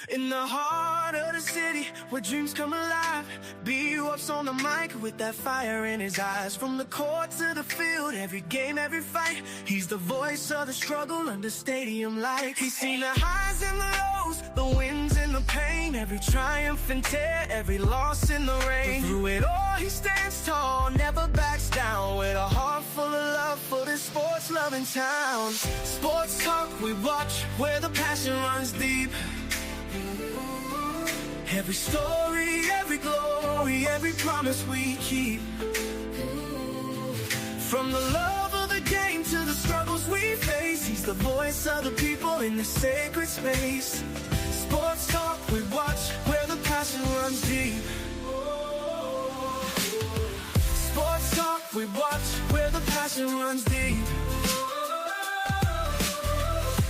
In the heart of the city, where dreams come alive, CuBuffs on the mic with that fire in his eyes. From the court to the field, every game, every fight, he's the voice of the struggle under stadium lights. He's seen the highs and the lows, the wins and the pain, every triumph and tear, every loss in the rain. But through it all, he stands tall, never backs down, with a heart full of love for this sports-loving town. Sports talk we watch, where the passion runs deep. Every story, every glory, every promise we keep. From the love of the game to the struggles we face, he's the voice of the people in the sacred space. Sports talk we watch, where the passion runs deep. Sports talk we watch, where the passion runs deep.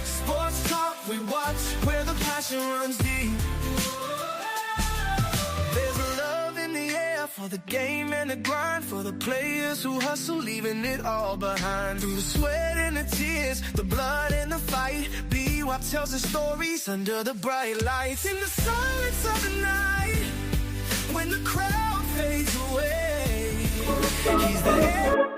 Sports talk we watch, where the passion runs deep. There's a love in the air for the game and the grind, for the players who hustle, leaving it all behind. Through the sweat and the tears, the blood and the fight, CuBuffs tells the stories under the bright lights. In the silence of the night, when the crowd fades away, he's the air.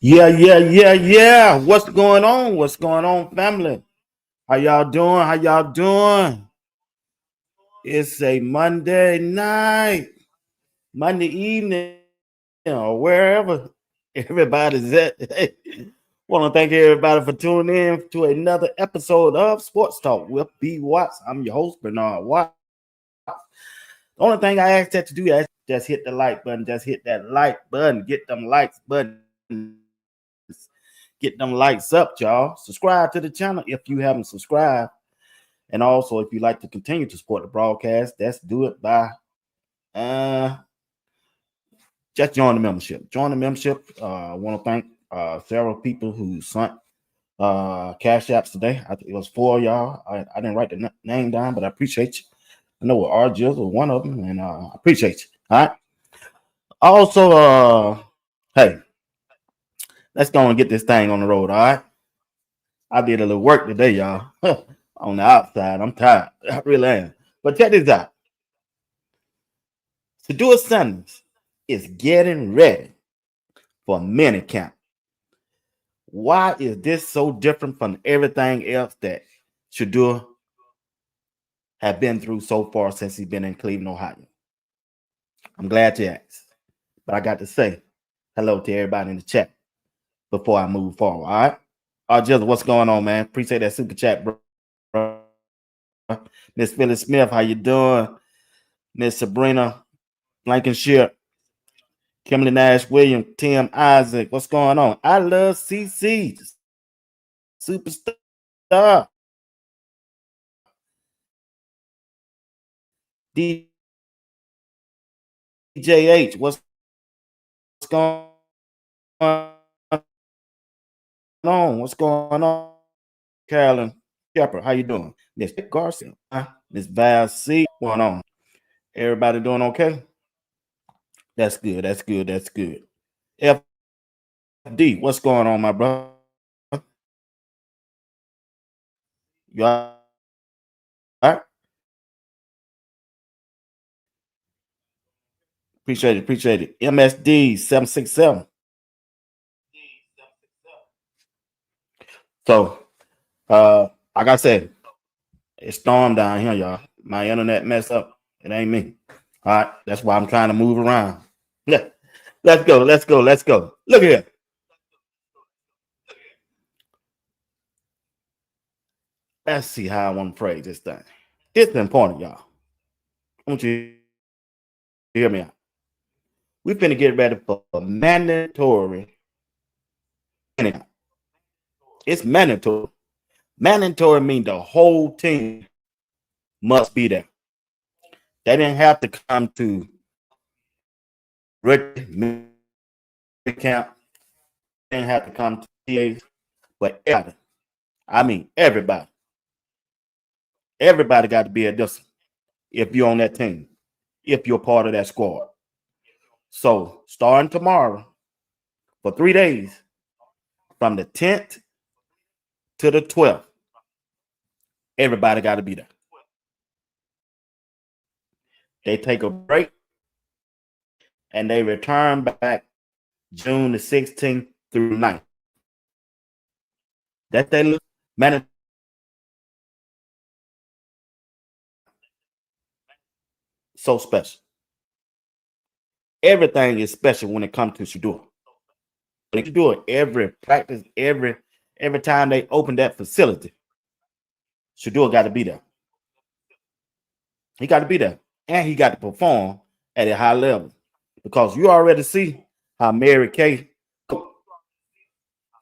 Yeah. What's going on? What's going on, family? How y'all doing? How y'all doing? It's a Monday night, Monday evening, or wherever everybody's at. Want to thank everybody for tuning in to another episode of Sports Talk with CuBuffs. I'm your host, Bernard Watts. The only thing I ask that to do is just hit the like button. Just hit that like button. Get them likes button. Get them lights up, y'all. Subscribe to the channel if you haven't subscribed. And also, if you like to continue to support the broadcast, let's do it by just join the membership. Join the membership. I want to thank several people who sent cash apps today. I think it was 4 of y'all. I didn't write the name down, but I appreciate you. I know RJs was one of them, and I appreciate you. All right. Also, hey, let's go and get this thing on the road, all right? I did a little work today, y'all. On the outside, I'm tired. I really am. But check this out. Shedeur Sanders is getting ready for minicamp. Why is this so different from everything else that Shedeur have been through so far since he's been in Cleveland, Ohio? I'm glad you asked. But I got to say hello to everybody in the chat before I move forward, all right? Just what's going on, man? Appreciate that super chat, bro. Miss Phyllis Smith, how you doing? Miss Sabrina Blankenshire, Kimberly Nash Williams, Tim Isaac, what's going on? I love CC, superstar. DJH, what's going on? What's going on? Carolyn Shepard, how you doing? Miss Garcia, Miss Val C, what's going on? Everybody doing okay? That's good. FD, what's going on, my brother? You all right? Appreciate it. MSD 767. So, like I said, it's storm down here, y'all. My internet messed up. It ain't me. All right, that's why I'm trying to move around. Yeah, let's go. Look here. Let's see how I want to phrase this thing. This is important, y'all. I want you to hear me out. We finna get ready for mandatory. It's mandatory. Mandatory means the whole team must be there. They didn't have to come to camp. They didn't have to come to TAs, but everybody. I mean, everybody. Everybody got to be at this if you're on that team, if you're part of that squad. So starting tomorrow for 3 days, from the 10th to the 12th, everybody got to be there. They take a break and they return back June the 16th through 9th. That they look man. So special. Everything is special when it comes to Shedeur. When you do it every practice, every time they open that facility, Shedeur got to be there. He got to be there, and he got to perform at a high level because you already see how Mary Kay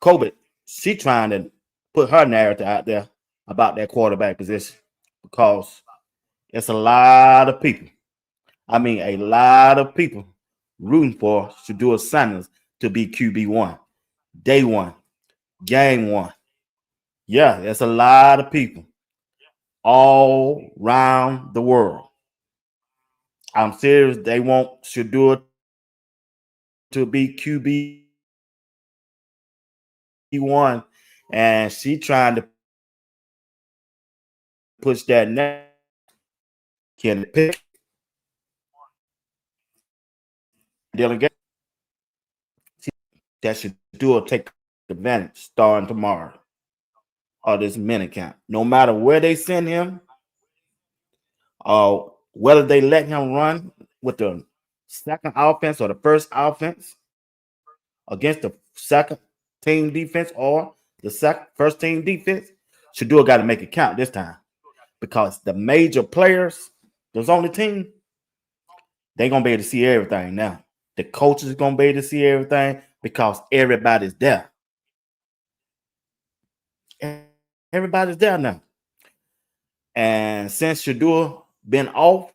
COVID, she trying to put her narrative out there about that quarterback position because it's a lot of people. I mean, a lot of people rooting for Shedeur Sanders to be QB1, day one, game one. Yeah, there's a lot of people all around the world. I'm serious. They want Shedeur to be QB1, and she trying to push that now. Can pick delegate that Shedeur take advantage starting tomorrow of this mini camp. No matter where they send him, whether they let him run with the second offense or the first offense against the second team defense or the first team defense, Shedeur got to make it count this time because the major players that's on the team, they're going to be able to see everything now. The coaches are going to be able to see everything because everybody's there. Everybody's there now. And since Shedeur been off,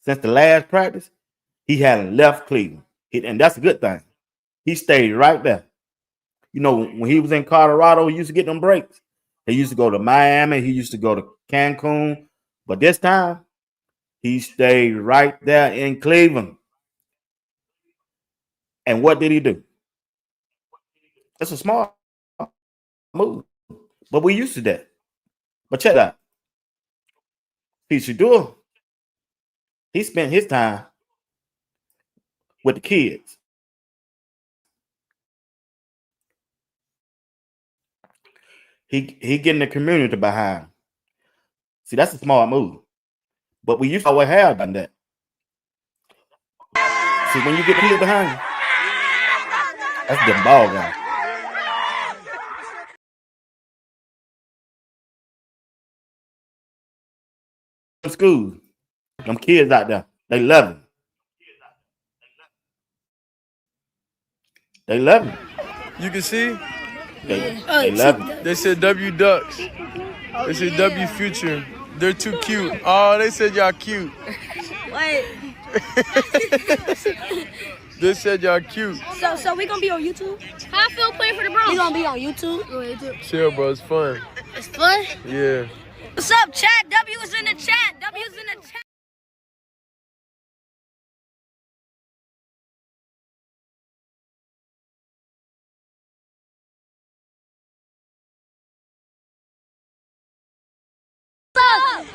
since the last practice, he hadn't left Cleveland. And that's a good thing. He stayed right there. You know, when he was in Colorado, he used to get them breaks. He used to go to Miami. He used to go to Cancun. But this time, he stayed right there in Cleveland. And what did he do? It's a smart move. But we used to that. But check out. Shedeur, he spent his time with the kids. He getting the community behind him. See, that's a smart move. But we used to always have done that. See, when you get people behind you, that's the ball game. School, them kids out there, they love him. They love him. You can see? They love him. They said W Ducks. They said W Future. They're too cute. Oh, they said y'all cute. Wait. They said y'all cute. So we gonna be on YouTube? How I feel playing for the Bronx? We gonna be on YouTube? Chill, bro. It's fun. It's fun? Yeah. What's up, chat? W is in the chat. W is in the chat.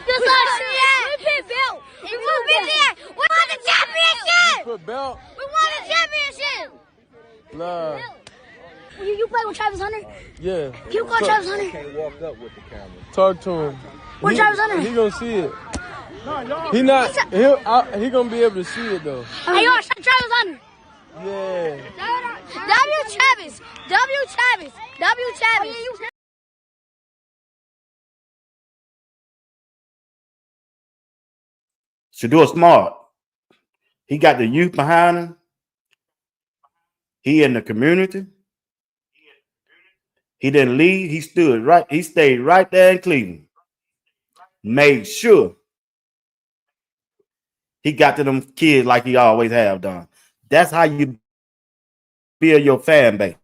Just like we put belt. We won the championship. Put belt. We won the championship. Nah. You play with Travis Hunter? Yeah. Can you call Travis Hunter? Can't walk up with the camera. Talk to him. Where's Travis Hunter? He gonna see it. He not. He gonna be able to see it though. Hey, yo, Travis Hunter. Yeah. W Travis. W Travis. W Travis. Shedeur smart. He got the youth behind him. He in the community. He didn't leave. He stood right. He stayed right there in Cleveland. Made sure he got to them kids like he always have done. That's how you build your fan base.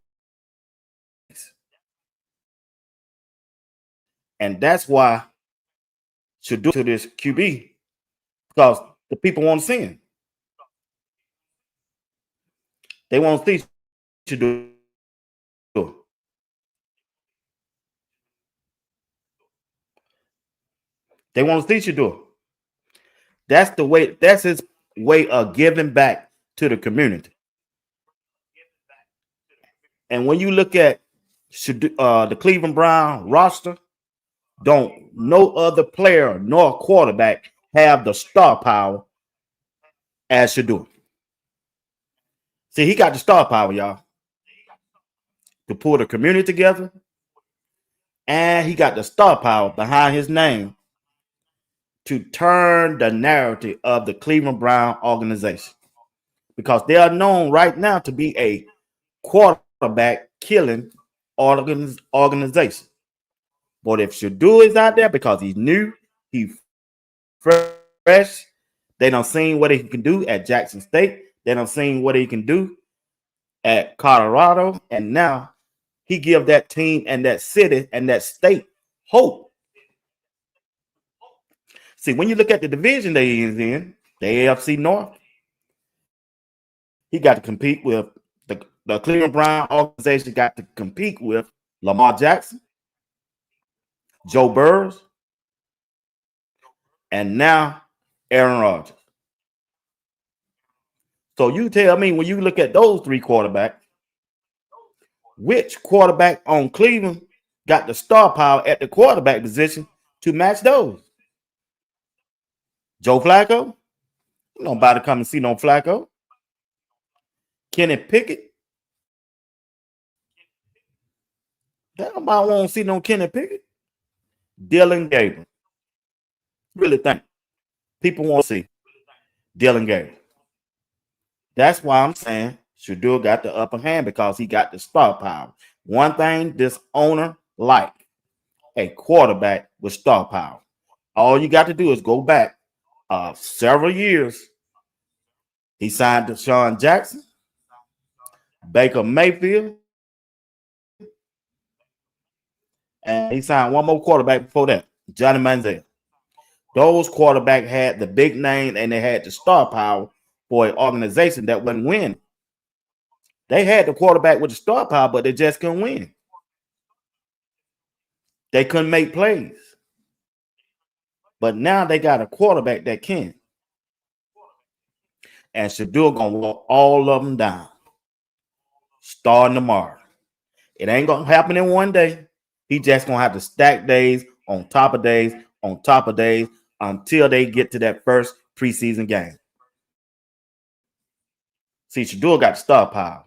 And that's why should do to this QB because the people want to see him. They want to see Shedeur. They want to see Shedeur. That's the way. That's his way of giving back to the community. And when you look at the Cleveland Brown roster, don't no other player nor quarterback have the star power as Shedeur. See, he got the star power, y'all, to pull the community together, and he got the star power behind his name to turn the narrative of the Cleveland Brown organization because they are known right now to be a quarterback killing organization. But if Shedeur is out there because he's new, he's fresh, they done seen what he can do at Jackson State. They done seen what he can do at Colorado. And now he give that team and that city and that state hope. See, when you look at the division that he is in, the AFC North, he got to compete with the Cleveland Brown organization got to compete with Lamar Jackson, Joe Burrows, and now Aaron Rodgers. So you tell me when you look at those three quarterbacks, which quarterback on Cleveland got the star power at the quarterback position to match those? Joe Flacco? Nobody come and see no Flacco. Kenny Pickett? Nobody want to see no Kenny Pickett. Dylan Gabriel. Really think people want to see Dylan Gabriel. That's why I'm saying Shedeur got the upper hand because he got the star power. One thing this owner like a quarterback with star power. All you got to do is go back several years. He signed Deshaun Jackson, Baker Mayfield, and he signed one more quarterback before that, Johnny Manziel. Those quarterbacks had the big name and they had the star power for an organization that wouldn't win. They had the quarterback with the star power, but they just couldn't win. They couldn't make plays. But now they got a quarterback that can. And Shedeur gonna walk all of them down. Starting tomorrow. It ain't gonna happen in one day. He just gonna have to stack days on top of days on top of days until they get to that first preseason game. See, Shedeur got the star power.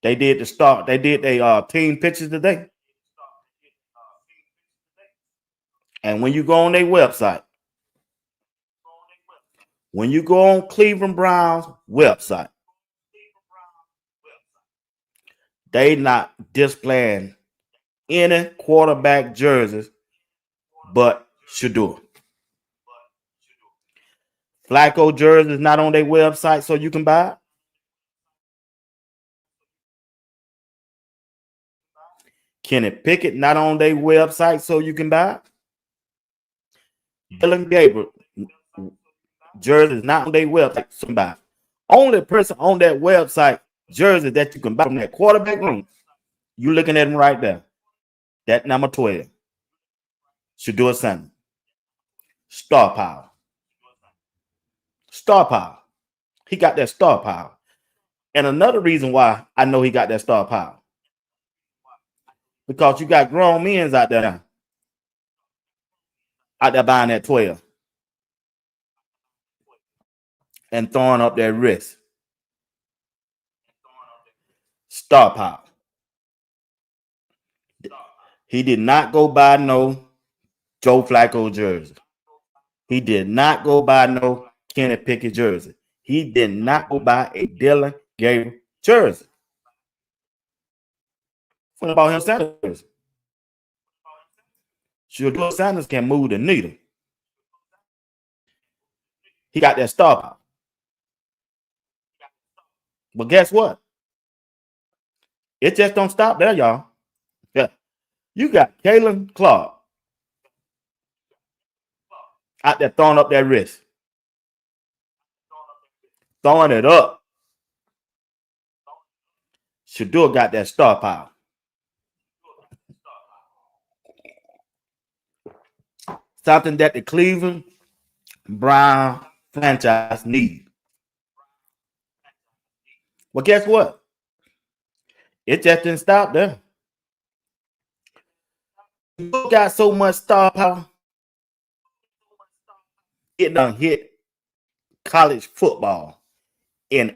They did their team pictures today. And when you go on their website, when you go on Cleveland Browns website, they not displaying any quarterback jerseys but Shedeur. Flacco jersey is not on their website, so you can buy it. Kenny Pickett not on their website, so you can buy it. Dylan Gabriel jersey is not on their website, so you can buy it. Only person on that website jersey that you can buy from that quarterback room, you looking at him right there. That number 12. Shedeur Sanders. Star power. Star power. He got that star power. And another reason why I know he got that star power. Because you got grown men out there now. Out there buying that 12. And throwing up their wrist. Star power. He did not go buy no Joe Flacco jersey. He did not go buy no Kenny Pickett jersey. He did not go buy a Dylan Gabriel jersey. What about him Sanders? Shedeur Sanders can move the needle. He got that star power. But guess what? It just don't stop there, y'all. Yeah. You got Kalen Clark out there throwing up that wrist. Throwing it up. Shedeur got that star power. Something that the Cleveland Brown franchise need. Well, guess what? It just didn't stop there. You got so much star power, it done hit college football in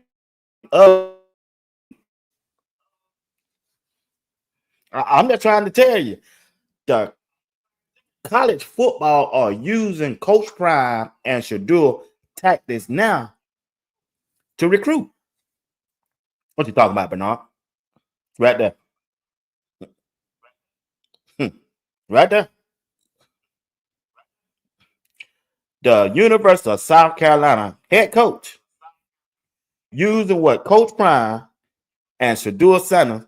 I'm just trying to tell you, the college football are using Coach Prime and Shedeur tactics now to recruit. What you talking about, Bernard? Right there. Right there. The University of South Carolina head coach using what Coach Prime and Shedeur Sanders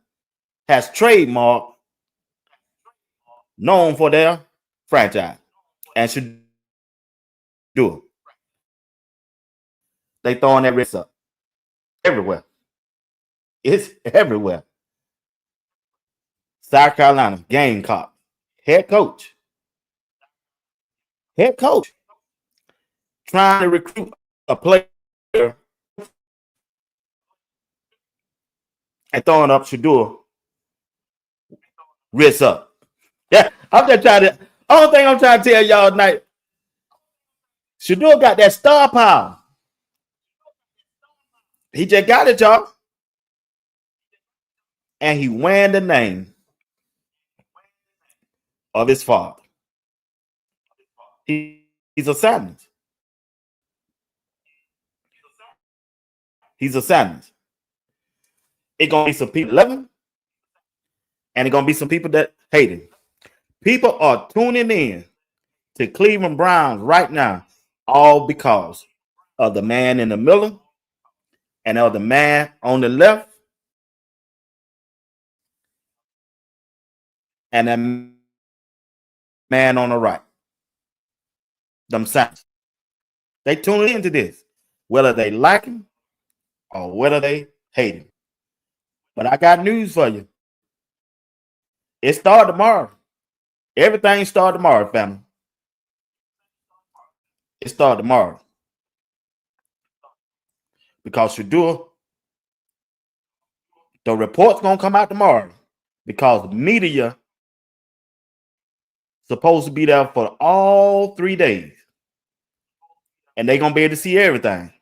has trademarked, known for their franchise, and Shedeur. They throwing that wrist up everywhere. It's everywhere. South Carolina Gamecock head coach trying to recruit a player and throwing up Shedeur wrist up. Yeah, I'm just trying to. Only thing I'm trying to tell y'all tonight, Shedeur got that star power. He just got it, y'all. And he wearing the name of his father. He's a Sanders. He's a Sanders. It's gonna be some people love him, and it's gonna be some people that hate him. People are tuning in to Cleveland Browns right now, all because of the man in the middle and of the man on the left and the man on the right. Them Sanders. They tuning into this, whether they like him or whether they hate him. But I got news for you. It starts tomorrow. Everything starts tomorrow, family. It starts tomorrow. Because Shedeur, the report's going to come out tomorrow. Because the media supposed to be there for all 3 days. And they're going to be able to see everything.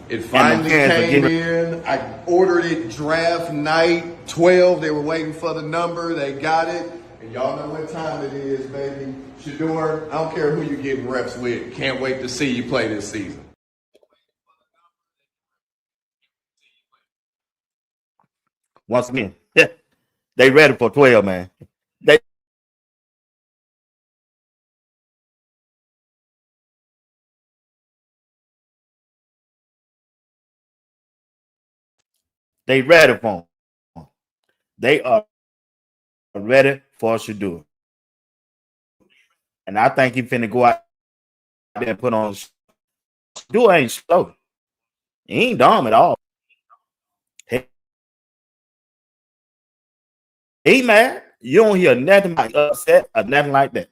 It finally came in. I ordered it draft night 12. They were waiting for the number. They got it. And y'all know what time it is, baby. Shedeur, I don't care who you're getting reps with. Can't wait to see you play this season. Once again, they ready for 12, man. They ready for him. They are ready for Shedeur. And I think he finna go out there and put on. Shedeur ain't slow. He ain't dumb at all. He mad. You don't hear nothing like upset or nothing like that.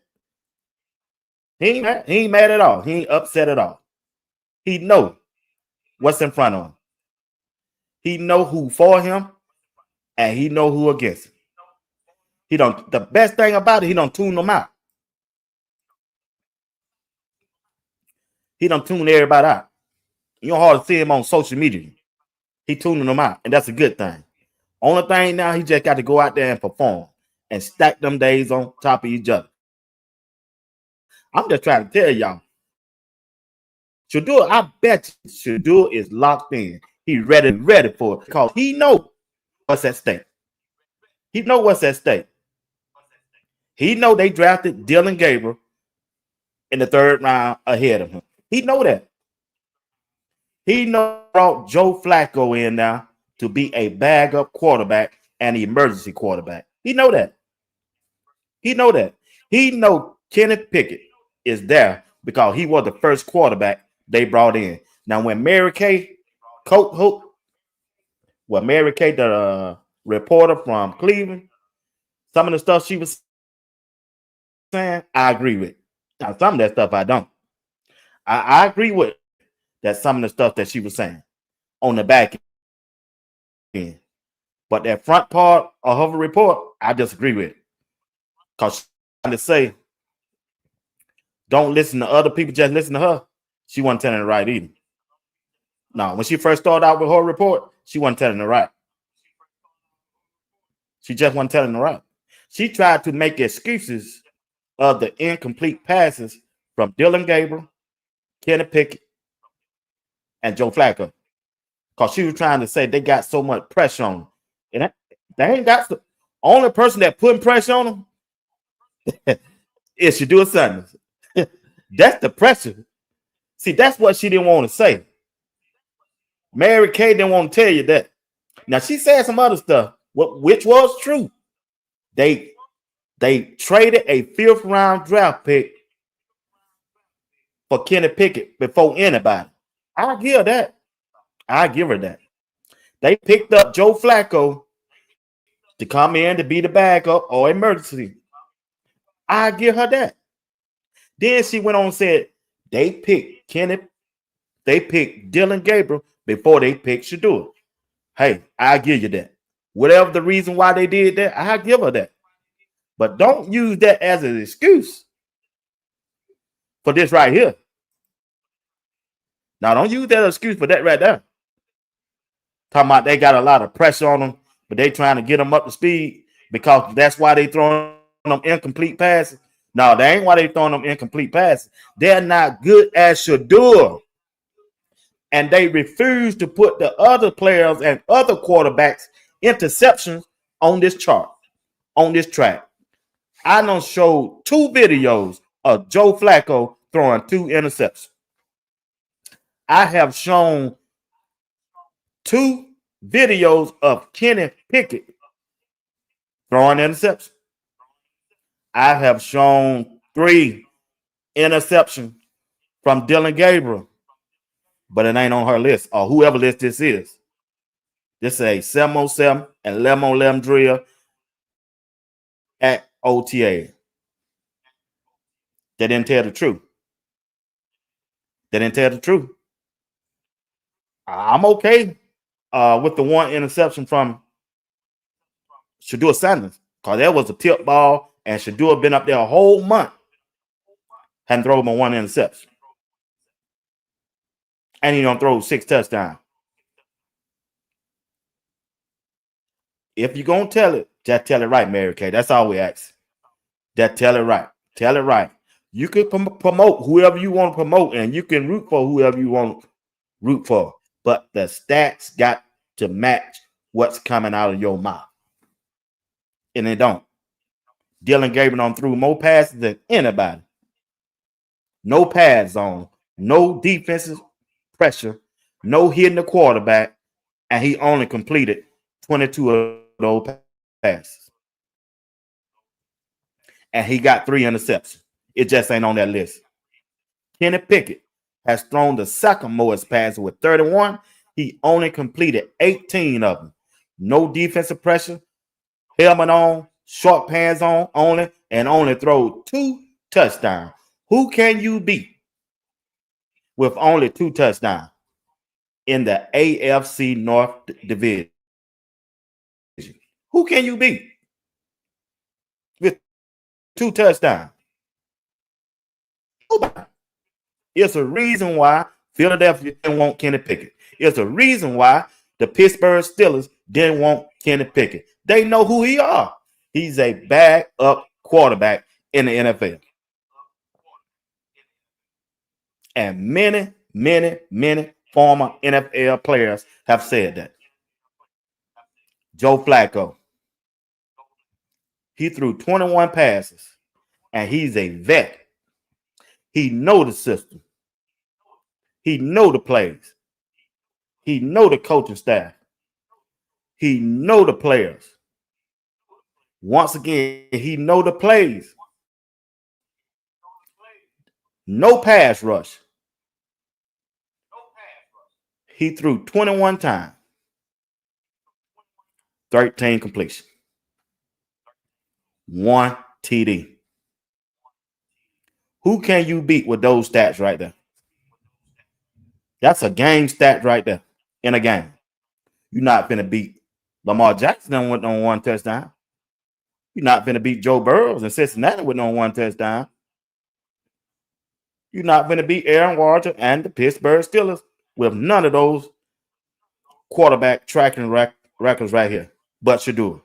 He ain't mad. He ain't mad at all. He ain't upset at all. He know what's in front of him. He know who for him, and he know who against him. He don't. The best thing about it, he don't tune them out. He don't tune everybody out. You don't hardly see him on social media. He tuning them out, and that's a good thing. Only thing now, he just got to go out there and perform and stack them days on top of each other. I'm just trying to tell y'all. Shedeur, I bet Shedeur is locked in. He's ready for it because he knows what's at stake. He know what's at stake. He know they drafted Dylan Gabriel in the 3rd round ahead of him. He know that. He know brought Joe Flacco in now to be a bag-up quarterback and emergency quarterback. He know that. He know that. He know Kenneth Pickett is there because he was the first quarterback they brought in. Now, when Mary Kay, Mary Kay, the reporter from Cleveland, some of the stuff she was saying, I agree with. Now, some of that stuff I don't. I agree with that some of the stuff that she was saying on the back end. But that front part of her report, I disagree with. Because she's trying to say, don't listen to other people, just listen to her. She wasn't telling it right either. No, when she first started out with her report, she wasn't telling it right. She just wasn't telling it right. She tried to make excuses of the incomplete passes from Dylan Gabriel, Kenny Pickett, and Joe Flacco. Because she was trying to say they got so much pressure on them. And they ain't got the only person that putting pressure on them is Shedeur Sanders. That's the pressure. See, that's what she didn't want to say. Mary Kay didn't want to tell you that. Now, she said some other stuff, which was true. They traded a 5th round draft pick for Kenny Pickett before anybody. I'll give her that. I'll give her that. They picked up Joe Flacco to come in to be the backup or emergency. I'll give her that. Then she went on and said they picked Dylan Gabriel before they picked Shedeur. Hey, I'll give you that. Whatever the reason why they did that, I'll give her that. But don't use that as an excuse for this right here. Now, don't use that excuse for that right there. Talking about they got a lot of pressure on them, but they trying to get them up to speed because that's why they throwing them incomplete passes. No, that ain't why they throwing them incomplete passes. They're not good as Shedeur. And they refuse to put the other players and other quarterbacks interceptions on this chart, on this track. I done showed 2 videos of Joe Flacco throwing 2 interceptions. I have shown 2 videos of Kenny Pickett throwing interceptions. I have shown 3 interceptions from Dylan Gabriel, but it ain't on her list or whoever list this is. This is a 7-on-7 and 11-on-11 drill at OTA. They didn't tell the truth. They didn't tell the truth. I'm okay with the 1 interception from Shedeur Sanders because that was a tip ball and Shedeur been up there a whole month. Hadn't thrown him 1 interception. And he don't throw 6 touchdowns. If you're going to tell it, just tell it right, Mary Kay. That's all we ask. Just tell it right. Tell it right. You can promote whoever you want to promote, and you can root for whoever you want to root for. But the stats got to match what's coming out of your mouth. And they don't. Dylan Gabriel threw more passes than anybody. No pads on. No defensive pressure. No hitting the quarterback. And he only completed 22 of those passes. And he got 3 interceptions. It just ain't on that list. Kenny Pickett has thrown the second most passes with 31. He only completed 18 of them. No defensive pressure. Helmet on. Short pants on only. And only throw 2 touchdowns. Who can you beat with only 2 touchdowns in the AFC North Division? Who can you beat with 2 touchdowns? Nobody. It's a reason why Philadelphia didn't want Kenny Pickett. It's a reason why the Pittsburgh Steelers didn't want Kenny Pickett. They know who he is. He's a backup quarterback in the NFL. And many, many, many former NFL players have said that. Joe Flacco, he threw 21 passes, and he's a vet. He know the system. He know the plays. He know the coaching staff. He know the players. Once again, he know the plays. No pass rush. He threw 21 times, 13 completion, 1 TD. Who can you beat with those stats right there? That's a game stat right there in a game. You're not finna beat Lamar Jackson with no one touchdown. You're not finna beat Joe Burrows in Cincinnati with no one touchdown. You're not finna beat Aaron Rodgers and the Pittsburgh Steelers with none of those quarterback tracking records right here. But Shedeur.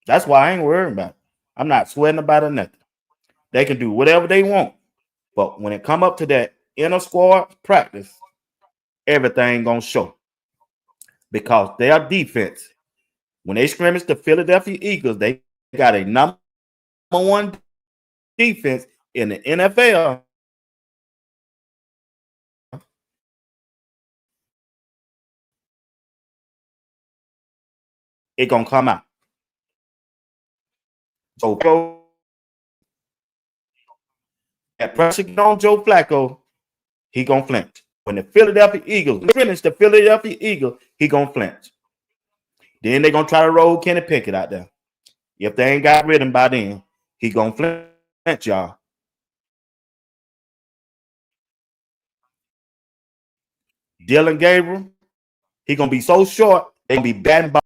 That's why I ain't worried about it. I'm not sweating about it, nothing. They can do whatever they want. But when it come up to that inner squad practice, everything gonna show. Because their defense, when they scrimmage the Philadelphia Eagles, they got a number one defense in the NFL. It gonna come out. So that pressure get on Joe Flacco, he gonna flinch. When the Philadelphia Eagles finish the Philadelphia Eagles, he gonna flinch. Then they gonna try to roll Kenny Pickett out there. If they ain't got rid of him by then, he gonna flinch, y'all. Dylan Gabriel, he gonna be so short, they gonna be batting by.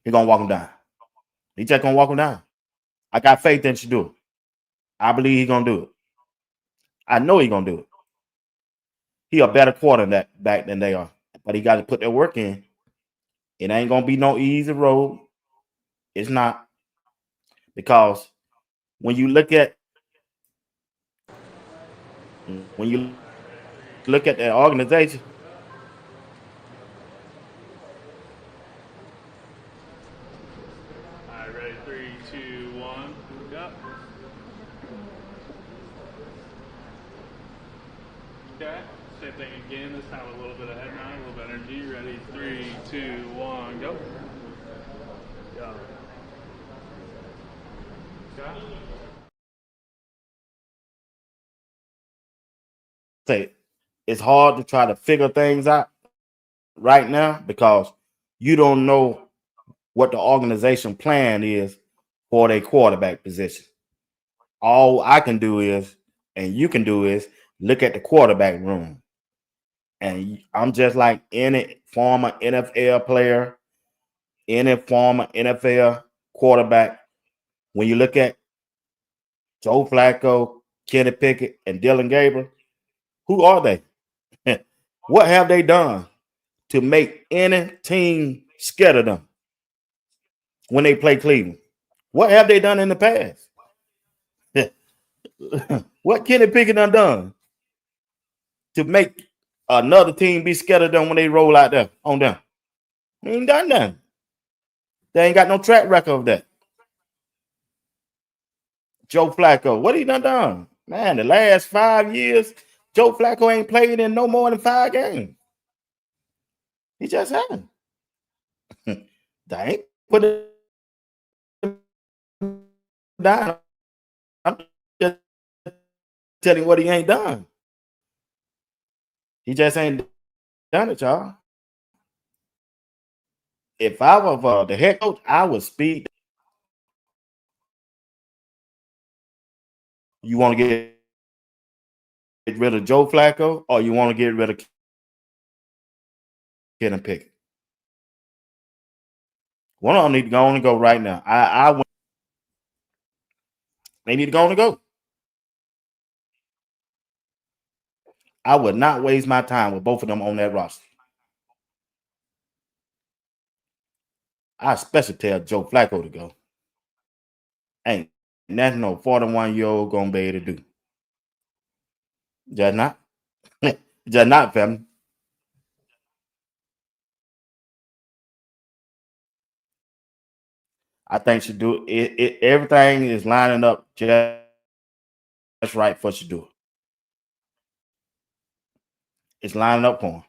He gonna walk him down. He just gonna walk him down. I got faith in Shedeur. I believe he gonna do it. I know he gonna do it. He a better quarterback than they are, but he got to put their work in. It ain't gonna be no easy road. It's not, because when you look at the organization, All right, ready? 3, 2, 1, go. Okay, same thing again. This time a little bit of head nod, a little bit of energy. Ready? 3, 2, 1, go. Go. Okay. say it's hard to try to figure things out right now because you don't know what the organization plan is for their quarterback position. All I can do is, and you can do is, look at the quarterback room. And I'm just like any former NFL player, any former NFL quarterback. When you look at Joe Flacco, Kenny Pickett, and Dylan Gabriel, who are they? What have they done to make any team scared of them when they play Cleveland? What have they done in the past? What Kenny Pickett done to make another team be scared of them when they roll out there on them? They ain't done nothing. They ain't got no track record of that. Joe Flacco, what he done? Man, the last 5 years, Joe Flacco ain't played in no more than 5 games. He just haven't. They ain't put it down. I'm just telling you what he ain't done. He just ain't done it, y'all. If I were the head coach, I would speed. You want to get rid of Joe Flacco, or you want to get rid of Kenny Pickett? One of them need to go on and go right now. They need to go on and go. I would not waste my time with both of them on that roster. I especially tell Joe Flacco to go. Ain't nothing no 41-year-old gonna be able to do. Just not. Just not, family. I think Shedeur it. Everything is lining up just right for Shedeur. It's lining up for him.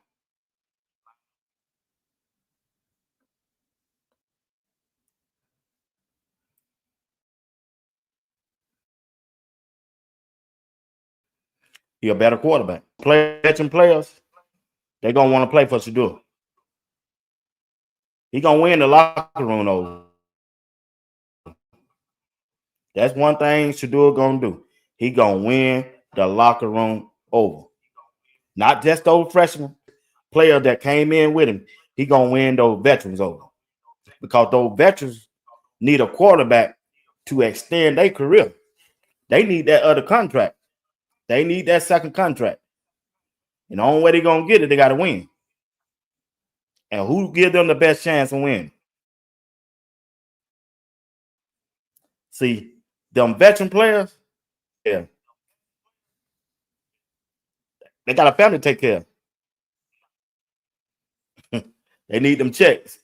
He a better quarterback. Veteran players, they're gonna want to play for Shedeur. He gonna win the locker room over. That's one thing Shedeur gonna do. He gonna win the locker room over. Not just those freshman players that came in with him. He gonna win those veterans over. Because those veterans need a quarterback to extend their career. They need that other contract. They need that second contract. And the only way they're gonna get it, they gotta win. And who give them the best chance of winning? See, them veteran players, yeah, they got a family to take care of. They need them checks.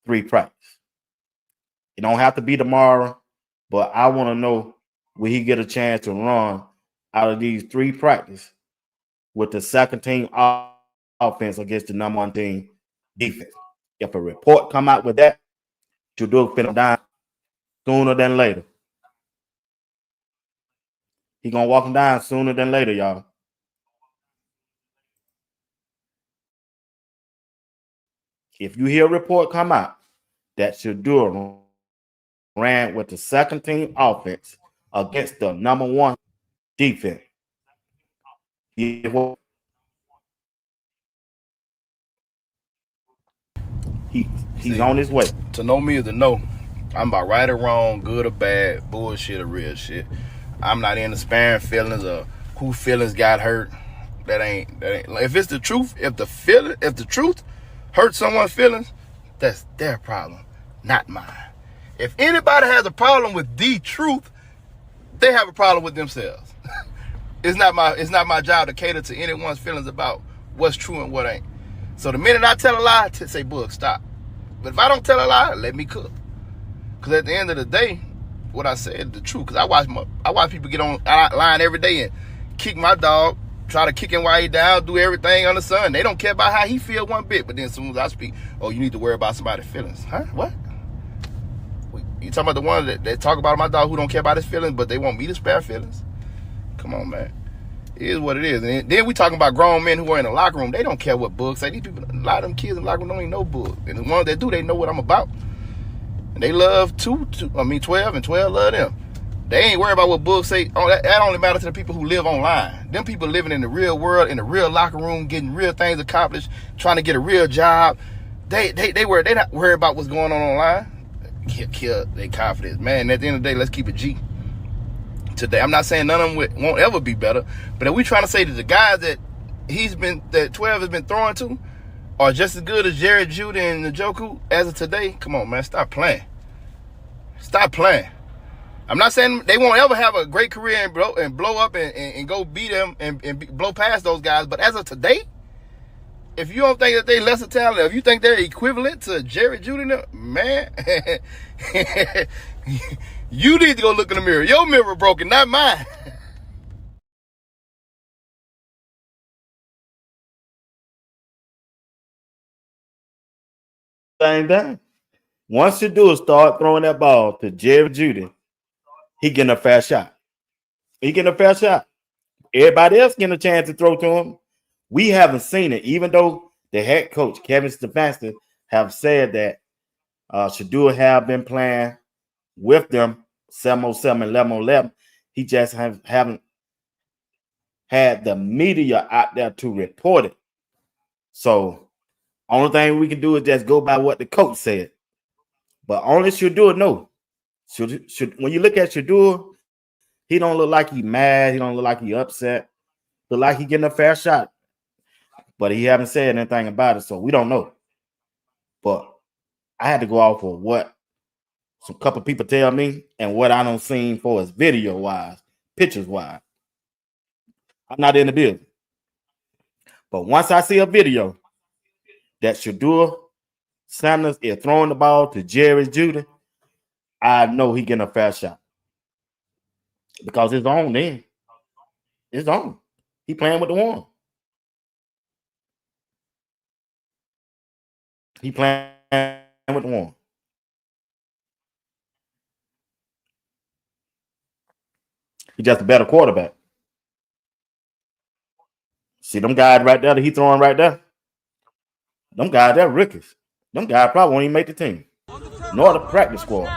Three practice. It don't have to be tomorrow, but I want to know will he get a chance to run out of these three practice with the second team offense against the number one team defense. If a report come out with that, Shedeur finna down sooner than later. He gonna walk him down sooner than later, y'all. If you hear a report come out that Shedeur ran with the second team offense against the number one defense, he's on his way. To know me is to know I'm about right or wrong, good or bad, bullshit or real shit. I'm not into sparing feelings or who feelings got hurt. That ain't. If it's the truth, if the truth hurts someone's feelings, that's their problem, not mine. If anybody has a problem with the truth, they have a problem with themselves. It's not my job to cater to anyone's feelings about what's true and what ain't. So the minute I tell a lie, say, "Book, stop." But if I don't tell a lie, let me cook. Because at the end of the day, what I said is the truth. Because I watch people get online every day and kick my dog, try to kick him while he down, do everything under the sun. They don't care about how he feel one bit. But then as soon as I speak, oh, you need to worry about somebody's feelings. Huh? What? You talking about the one that talk about my dog who don't care about his feelings, but they want me to spare feelings? Come on, man. It is what it is. And then we talking about grown men who are in the locker room. They don't care what books say. These people, a lot of them kids in the locker room don't even know books. And the ones that do, they know what I'm about. And they love 12 and 12 love them. They ain't worried about what books say. Oh, that only matters to the people who live online. Them people living in the real world, in the real locker room, getting real things accomplished, trying to get a real job. They not worried about what's going on online. Kill their confidence. Man, at the end of the day, let's keep it G. Today, I'm not saying none of them won't ever be better, but if we trying to say that the guys that 12 has been throwing to are just as good as Jerry Jeudy and Njoku as of today, come on, man, stop playing. Stop playing. I'm not saying they won't ever have a great career and blow up and go beat them and blow past those guys, but as of today, if you don't think that they lesser talented, if you think they're equivalent to Jerry Jeudy, man, you need to go look in the mirror. Your mirror broken, not mine. Same thing. Once Shedeur start throwing that ball to Jerry Judy, he getting a fair shot. He getting a fair shot. Everybody else getting a chance to throw to him. We haven't seen it, even though the head coach, Kevin Stefanski, have said that Shedeur have been playing with them 7-on-7, 11-on-11. He just haven't had the media out there to report it. So only thing we can do is just go by what the coach said. But only Shedeur know. When you look at Shedeur, he don't look like he mad. He don't look like he upset. Look like he getting a fair shot. But he haven't said anything about it, so we don't know. But I had to go off of what some couple people tell me and what I don't seen for us video wise, pictures wise. I'm not in the building. But once I see a video that Shedeur Sanders is throwing the ball to Jerry Judy, I know he getting a fair shot. Because it's on then. It's on. He playing with the one. He playing with the one. He's just a better quarterback. See them guys right there that he throwing right there? Them guys, they're rookies. Them guys probably won't even make the team. Nor the practice squad.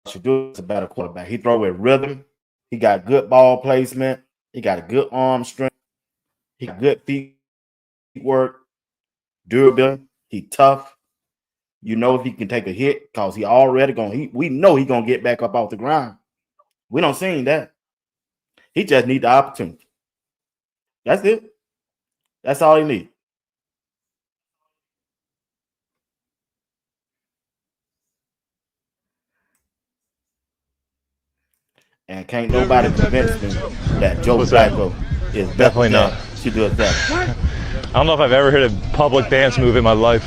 Shedeur's a better quarterback. He throw with rhythm. He got good ball placement. He got a good arm strength. He got good feet work. Durability. He tough. You know if he can take a hit because he already we know he gonna get back up off the ground. We don't see that. He just need the opportunity. That's it. That's all he need. And can't nobody convince me that Joe Flacco is Definitely not. Shedeur Sanders. I don't know if I've ever heard a public dance move in my life.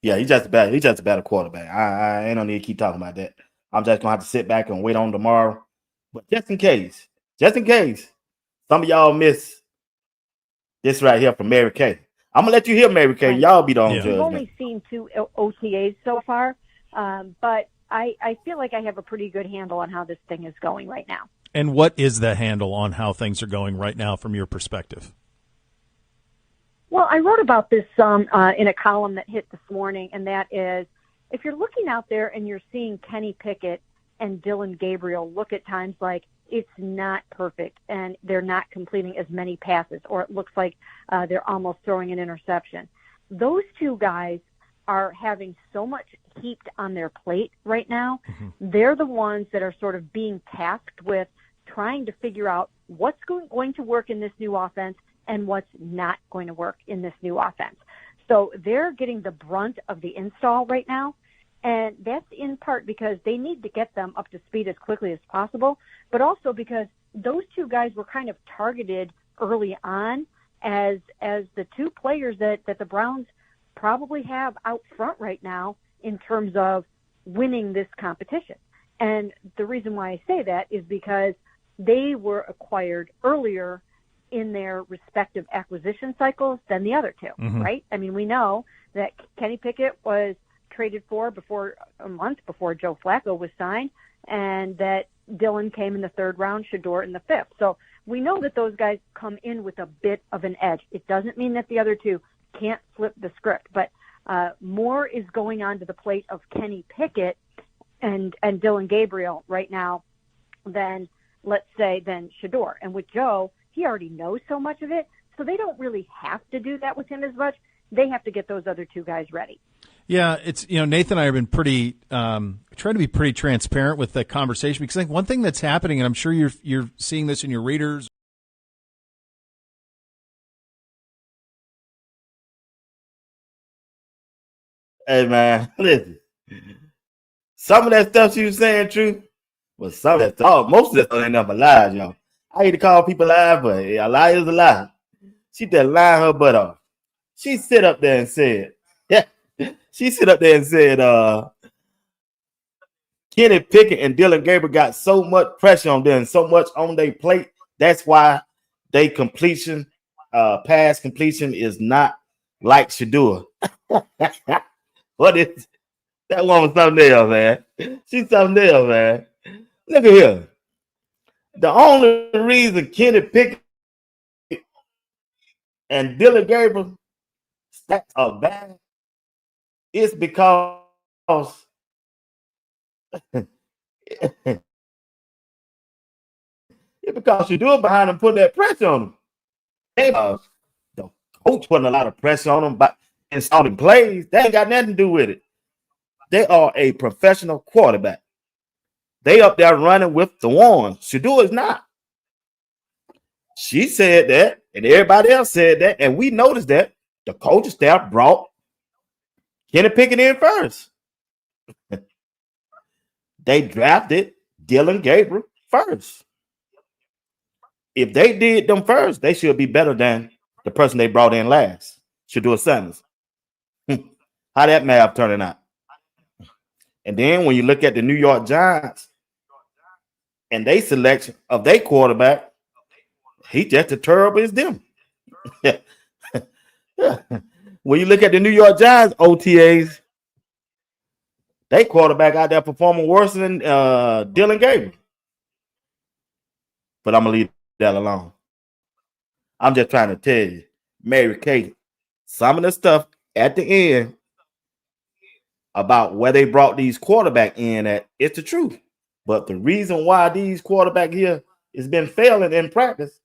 Yeah, he's just a better quarterback. I ain't no need to keep talking about that. I'm just gonna have to sit back and wait on tomorrow. But just in case some of y'all miss this right here from Mary Kay. I'm gonna let you hear Mary Kay. Y'all be the on judge. We've only seen 2 OTAs so far, but I feel like I have a pretty good handle on how this thing is going right now. And what is the handle on how things are going right now from your perspective? Well, I wrote about this in a column that hit this morning, and that is if you're looking out there and you're seeing Kenny Pickett and Dillon Gabriel look at times like it's not perfect and they're not completing as many passes, or it looks like they're almost throwing an interception. Those two guys are having so much heaped on their plate right now. Mm-hmm. They're the ones that are sort of being tasked with trying to figure out what's going to work in this new offense and what's not going to work in this new offense. So they're getting the brunt of the install right now, and that's in part because they need to get them up to speed as quickly as possible, but also because those two guys were kind of targeted early on as the two players that the Browns probably have out front right now in terms of winning this competition. And the reason why I say that is because they were acquired earlier in their respective acquisition cycles than the other two, mm-hmm. right? I mean, we know that Kenny Pickett was traded for a month before Joe Flacco was signed, and that Dillon came in the 3rd round, Shedeur in the 5th. So we know that those guys come in with a bit of an edge. It doesn't mean that the other two can't flip the script, but more is going on to the plate of Kenny Pickett and Dillon Gabriel right now than, let's say, than Shedeur. And with Joe, he already knows so much of it, so they don't really have to do that with him as much. They have to get those other two guys ready. Yeah, it's Nathan and I have been pretty trying to be pretty transparent with the conversation, because I think one thing that's happening, and I'm sure you're seeing this in your readers. Hey man, listen. Some of that stuff she was saying true, But most of that stuff ain't never lied, y'all. I hate to call people lies, but a lie is a lie. She just lied her butt off. She sit up there and said, yeah, she sit up there and said, Kenny Pickett and Dylan Gabriel got so much pressure on them, so much on their plate. That's why they pass completion is not like Shedeur. What is that woman? Something else, man. She's something else, man. Look at here. The only reason Kenny Pickett and Dylan Gabriel stats are bad is because you do it behind them, put that pressure on them. The coach putting a lot of pressure on them by installing plays. They ain't got nothing to do with it. They are a professional quarterback. They up there running with the ones. Shedeur is not. She said that, and everybody else said that, and we noticed that the coaching staff brought Kenny Pickett in first. They drafted Dylan Gabriel first. If they did them first, they should be better than the person they brought in last, Shedeur Sanders. How that math turning out? And then when you look at the New York Giants and they selection of their quarterback, he just as terrible as them. When you look at the New York Giants OTAs, they quarterback out there performing worse than Dylan Gabriel. But I'm gonna leave that alone. I'm just trying to tell you, Mary Kay, some of the stuff at the end about where they brought these quarterbacks in at, it's the truth. But the reason why these quarterbacks here has been failing in practice,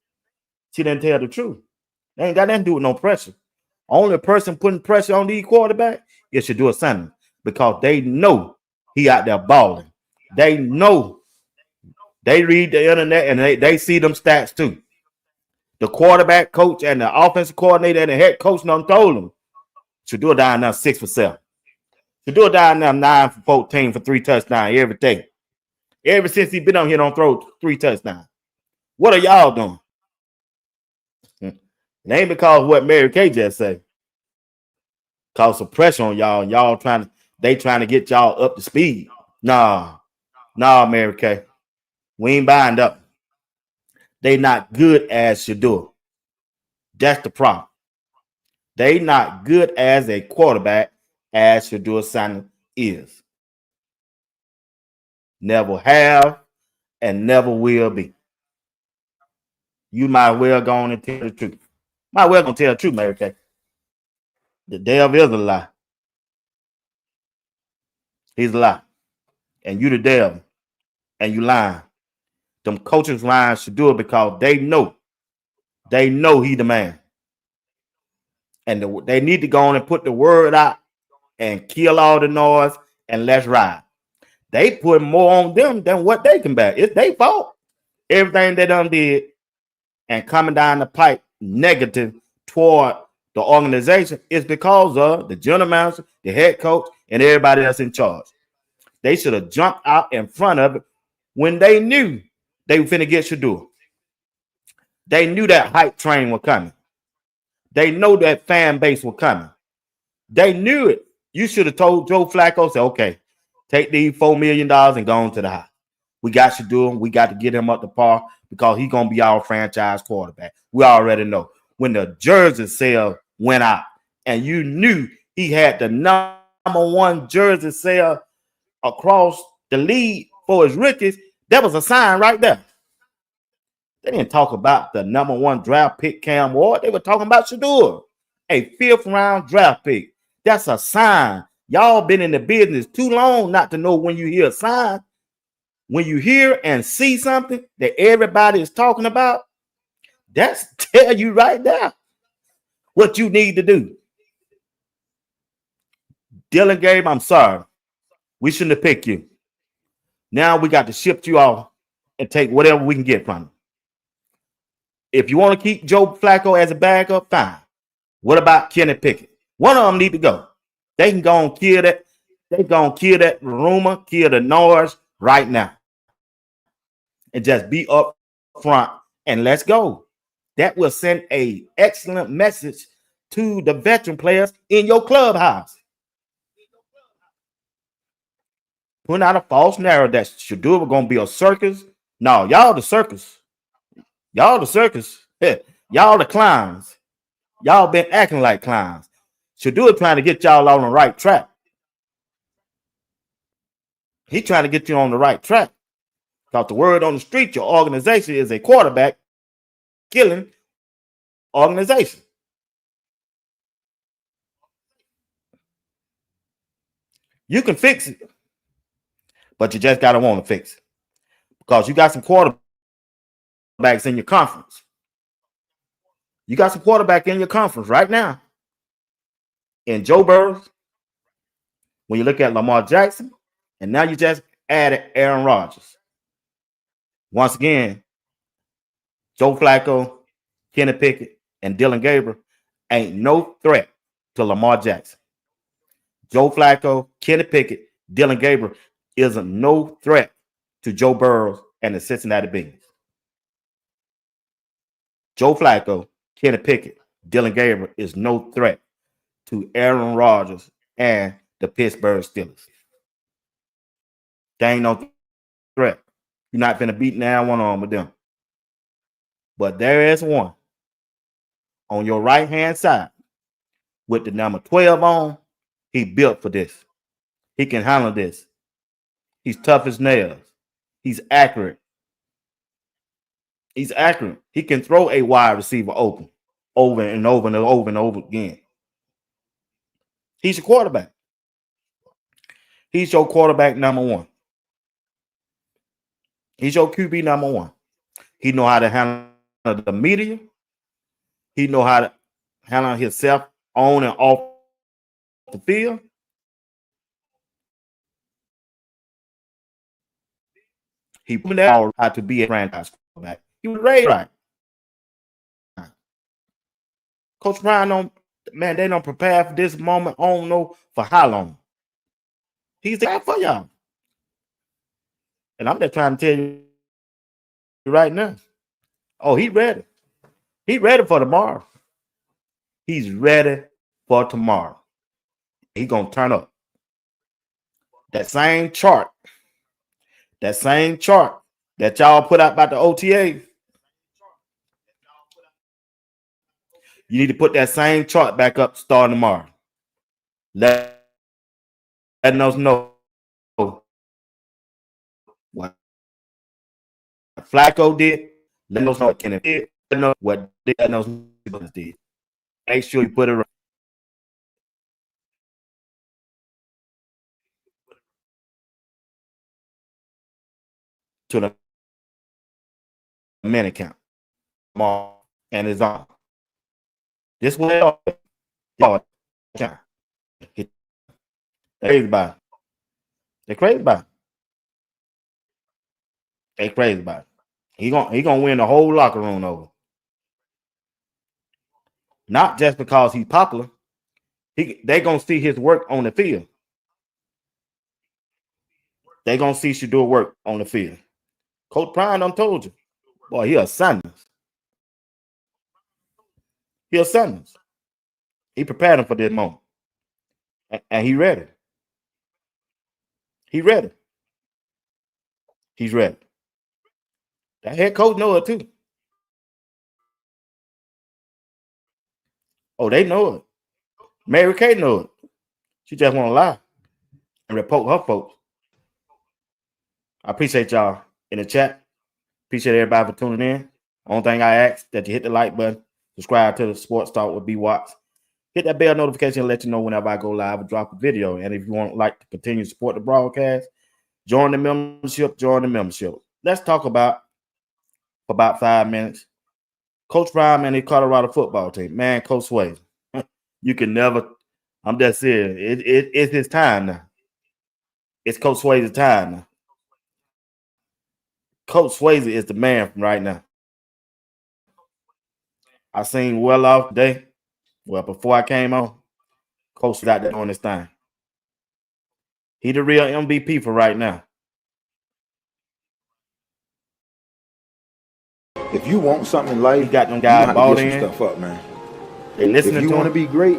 she didn't tell the truth. They ain't got nothing to do with no pressure. Only person putting pressure on these quarterbacks is Shedeur Sanders because they know he out there balling. They know. They read the internet and they see them stats too. The quarterback coach and the offensive coordinator and the head coach done told them Shedeur down now 6 for 7. Shedeur down now 9 for 14 for 3 touchdowns every day. Ever since he been on here, don't throw 3 touchdowns. What are y'all doing? It ain't because what Mary Kay just said. Cause some pressure on y'all, and y'all trying to get y'all up to speed. Nah, Mary Kay. We ain't buying up. They not good as Shedeur. That's the problem. They not good as a quarterback as Shedeur Sanders is. Never have and never will be. You might well go on and tell the truth. Might well gonna tell the truth, Mary Kay. The devil is a lie. He's a lie. And you the devil. And you lying. Them coaches lying Shedeur because they know he the man. And they need to go on and put the word out and kill all the noise and let's ride. They put more on them than what they can bear. It's their fault. Everything they done did and coming down the pipe negative toward the organization is because of the general manager, the head coach, and everybody else in charge. They should have jumped out in front of it when they knew they were finna get Shedeur. They knew that hype train was coming. They know that fan base was coming. They knew it. You should have told Joe Flacco, say, okay, take these $4 million and go on to the high. We got Shedeur. We got to get him up to par because he's going to be our franchise quarterback. We already know. When the jersey sale went out and you knew he had the number 1 jersey sale across the league for his rookies, that was a sign right there. They didn't talk about the number 1 draft pick, Cam Ward. They were talking about Shedeur, a 5th round draft pick. That's a sign. Y'all been in the business too long not to know when you hear a sign. When you hear and see something that everybody is talking about, that's tell you right now what you need to do. Dylan Gabe, I'm sorry. We shouldn't have picked you. Now we got to ship you off and take whatever we can get from him. If you want to keep Joe Flacco as a backup, fine. What about Kenny Pickett? One of them need to go. They can go and kill that. They going to kill that rumor, kill the noise right now. and just be up front and let's go. That will send a excellent message to the veteran players in your clubhouse. Putting out a false narrative that Shedeur was going to be a circus. No, y'all the circus. Y'all the circus. Y'all the clowns. Y'all been acting like clowns. Shedeur trying to get y'all on the right track. He trying to get you on the right track. Because the word on the street, your organization is a quarterback killing organization. You can fix it, but you just got to want to fix it. Because you got some quarterbacks in your conference. You got some quarterback in your conference right now. In Joe Burrow, when you look at Lamar Jackson, and now you just added Aaron Rodgers. Once again, Joe Flacco, Kenny Pickett, and Dylan Gabriel ain't no threat to Lamar Jackson. Joe Flacco, Kenny Pickett, Dylan Gabriel isn't no threat to Joe Burrow and the Cincinnati Bengals. Joe Flacco, Kenny Pickett, Dylan Gabriel is no threat to Aaron Rodgers and the Pittsburgh Steelers. They ain't no threat. You're not going to beat now one on with them. But there is one on your right-hand side with the number 12 on. He built for this. He can handle this. He's tough as nails. He's accurate. He's accurate. He can throw a wide receiver open over and over and over and over again. He's your quarterback. He's your quarterback number one. He's your QB number one. He know how to handle the media. He know how to handle himself on and off the field. He put out how to be a franchise quarterback. He was raised right. Coach Brian they don't prepare for this moment. I don't know for how long. He's there for y'all. And I'm just trying to tell you right now. Oh, he ready. He ready for tomorrow. He's ready for tomorrow. He gonna turn up. That same chart that y'all put out about the OTA. You need to put that same chart back up starting tomorrow. Letting us know what Flacco did. Let us know what Kenneth did. Let us know what did. Make sure you put it right. To the minute count. And it's on. This way y'all crazy about it. They're crazy about it. They crazy about it. He gonna win the whole locker room over. Not just because he's popular. They gonna see his work on the field. They gonna see Shedeur work on the field. Coach Prime done told you. Boy, he a Sanders. He a Sanders. He prepared him for this moment. And he ready. He ready. He's ready. That head coach know it too. Oh, they know it. Mary Kay know it. She just want to lie and report her folks. I appreciate y'all in the chat. Appreciate everybody for tuning in. Only thing I ask that you hit the like button, subscribe to the Sports Talk with B Watts. Hit that bell notification and let you know whenever I go live or drop a video. And if you want like to continue to support the broadcast, join the membership. Let's talk about for about 5 minutes. Coach Prime and the Colorado football team. Man, Coach Swayze. You can never. I'm just saying. It's his time now. It's Coach Swayze's time now. Coach Swayze is the man right now. I seen well off today. Well, before I came on, Coach was out there doing this thing. He the real MVP for right now. If you want something in life, He got them you guys have to bought give some in. stuff up, man. They listening If you to want to him. be great,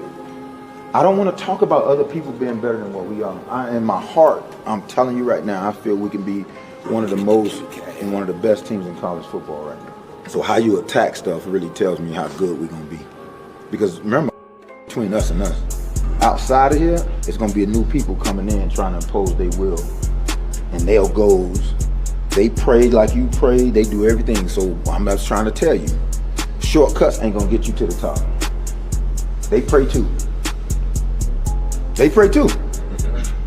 I don't want to talk about other people being better than what we are. In my heart, I'm telling you right now, I feel we can be one of the most and one of the best teams in college football right now. So how you attack stuff really tells me how good we're going to be. Because remember, between us and us, outside of here, it's going to be new people coming in trying to impose their will. And their goals, they pray like you pray, they do everything. So I'm just trying to tell you, shortcuts ain't going to get you to the top. They pray too. They pray too.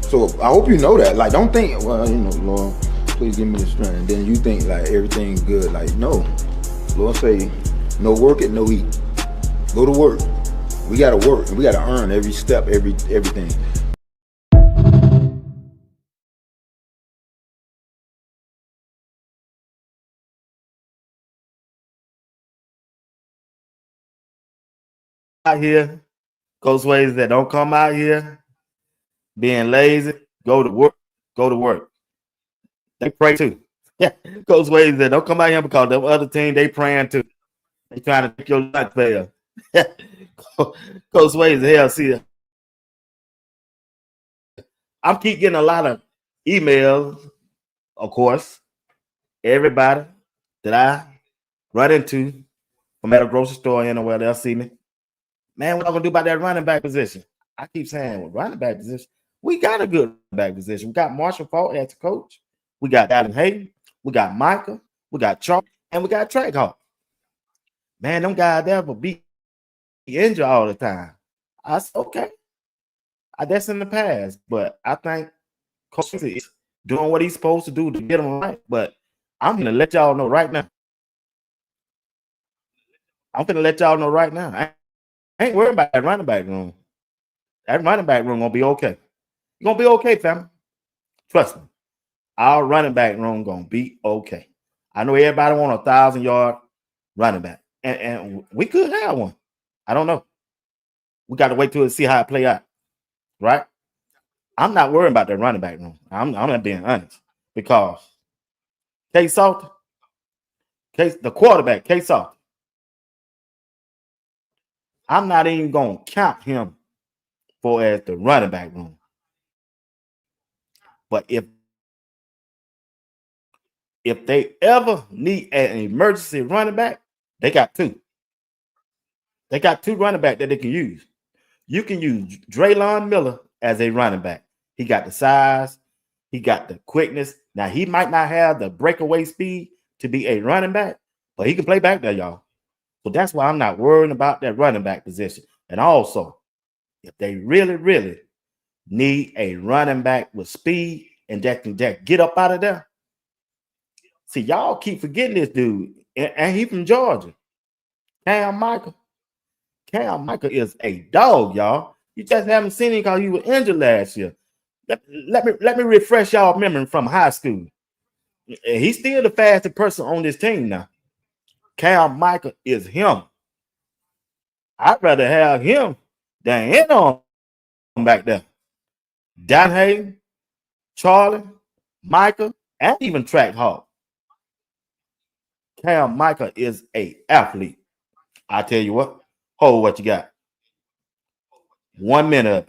So I hope you know that. Like, don't think, well, Lord, please give me the strength. And then you think like everything's good. Like, no. Lord say, no work it, no eat. Go to work. We gotta work. We gotta earn every step, everything. Out here, Coach Ways that don't come out here being lazy, go to work. Go to work. They pray too. Yeah, Coach Ways that don't come out here because the other team they praying too. They trying to take your lunch pail. Coach Ways, hell, see, I'm keep getting a lot of emails, of course. Everybody that I run into from at a grocery store anywhere they'll see me. Man, what I'm gonna do about that running back position? I keep saying, well, running back position, we got a good running back position. We got Marshall Faulk as a coach. We got Adam Hayden. We got Micah. We got Charlie. And we got Track Hawk. Man, them guys there will be injured all the time. I said, okay. That's in the past. But I think Coach is doing what he's supposed to do to get them right. But I'm going to let y'all know right now. I ain't worried about that running back room. That running back room going to be okay. It's going to be okay, family. Trust me. Our running back room going to be okay. I know everybody want a 1,000-yard running back. And we could have one. I don't know. We got to wait till and see how it play out. Right? I'm not worried about that running back room. I'm not being honest. Because K Salter, the quarterback, K Salter, I'm not even going to count him for as the running back room. But if they ever need an emergency running back, they got two. They got two running back that they can use. You can use Draylon Miller as a running back. He got the size. He got the quickness. Now, he might not have the breakaway speed to be a running back, but he can play back there, y'all. So that's why I'm not worrying about that running back position. And also, if they really, really need a running back with speed and that can get up out of there. See, y'all keep forgetting this dude. And he from Georgia. Cam Michael. Cam Michael is a dog, y'all. You just haven't seen him because he was injured last year. Let me refresh y'all memory from high school. He's still the fastest person on this team now. Cam Michael is him. I'd rather have him than anyone back there. Don Hayden, Charlie, Michael, and even Track Hawk. Cam Michael is an athlete. I tell you what. Hold what you got. 1 minute.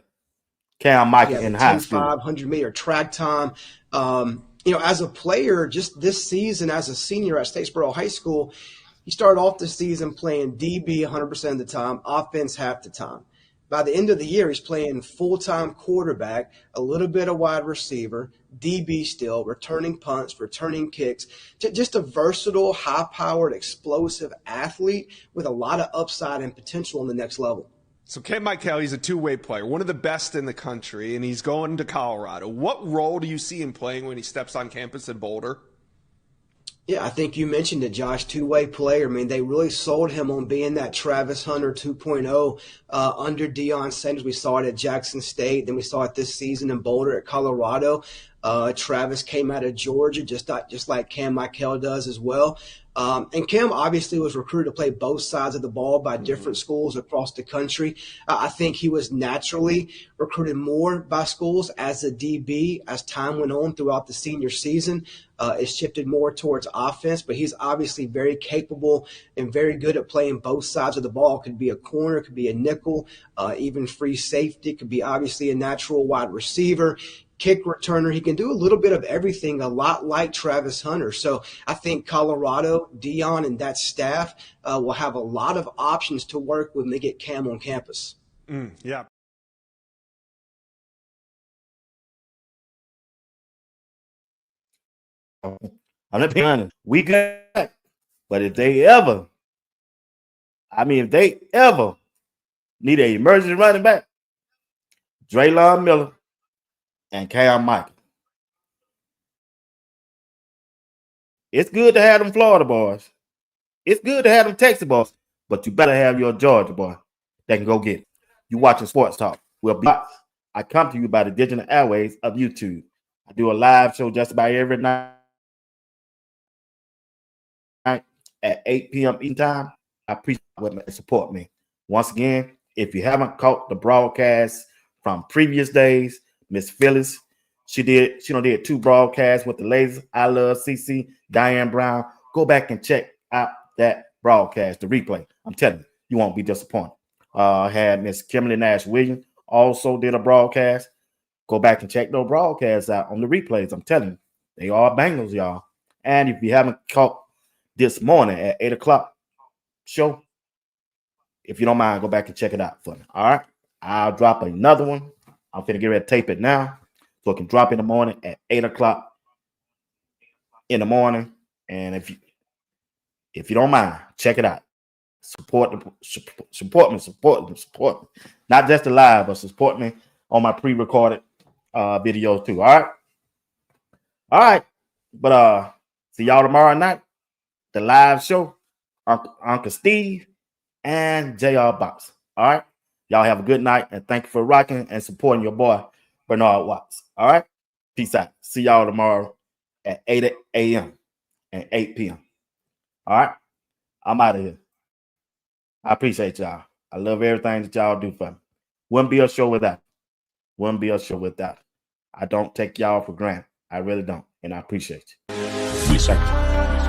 Cam Michael in high school. 100-meter track time. As a player, just this season as a senior at Statesboro High School, he started off the season playing DB 100% of the time, offense half the time. By the end of the year, he's playing full-time quarterback, a little bit of wide receiver, DB still, returning punts, returning kicks. Just a versatile, high-powered, explosive athlete with a lot of upside and potential on the next level. So Ken Michael, he's a two-way player, one of the best in the country, and he's going to Colorado. What role do you see him playing when he steps on campus in Boulder? Yeah, I think you mentioned it, Josh, two-way player. I mean, they really sold him on being that Travis Hunter 2.0 under Shedeur Sanders. We saw it at Jackson State. Then we saw it this season in Boulder at Colorado. Travis came out of Georgia, just like Cam Michael does as well. And Cam obviously was recruited to play both sides of the ball by different schools across the country. I think he was naturally recruited more by schools as a DB as time went on throughout the senior season. It's shifted more towards offense, but he's obviously very capable and very good at playing both sides of the ball. Could be a corner, could be a nickel, even free safety, could be obviously a natural wide receiver, kick returner. He can do a little bit of everything, a lot like Travis Hunter. So I think Colorado, Dion, and that staff will have a lot of options to work with when they get Cam on campus. Yeah. I'm not being honest. We good, but if they ever need an emergency running back, Draylon Miller and Cam Michael. It's good to have them Florida boys. It's good to have them Texas boys, but you better have your Georgia boy that can go get it. You watching Sports Talk. I come to you by the digital airways of YouTube. I do a live show just about every night at 8 p.m. Eastern time. I appreciate what support me. Once again, if you haven't caught the broadcast from previous days, Miss Phyllis, she did 2 broadcasts with the ladies. I love CC, Diane Brown. Go back and check out that broadcast, the replay. I'm telling you, you won't be disappointed. Had Miss Kimberly Nash Williams also did a broadcast. Go back and check those broadcasts out on the replays. I'm telling you, they are bangers, y'all. And if you haven't caught this morning at 8 o'clock show, if you don't mind, go back and check it out for me. All right. I'll drop another one. I'm finna get ready to tape it now so it can drop in the morning at 8 o'clock in the morning. And if you don't mind, check it out. Support me. Not just the live, but support me on my pre-recorded videos too. All right. But see y'all tomorrow night. The live show. Uncle Steve and JR Box. All right. Y'all have a good night and thank you for rocking and supporting your boy Bernard Watts. All right. Peace out. See y'all tomorrow at 8 a.m. and 8 p.m. All right. I'm out of here. I appreciate y'all. I love everything that y'all do for me. Wouldn't be a show without. I don't take y'all for granted. I really don't. And I appreciate you. Peace out.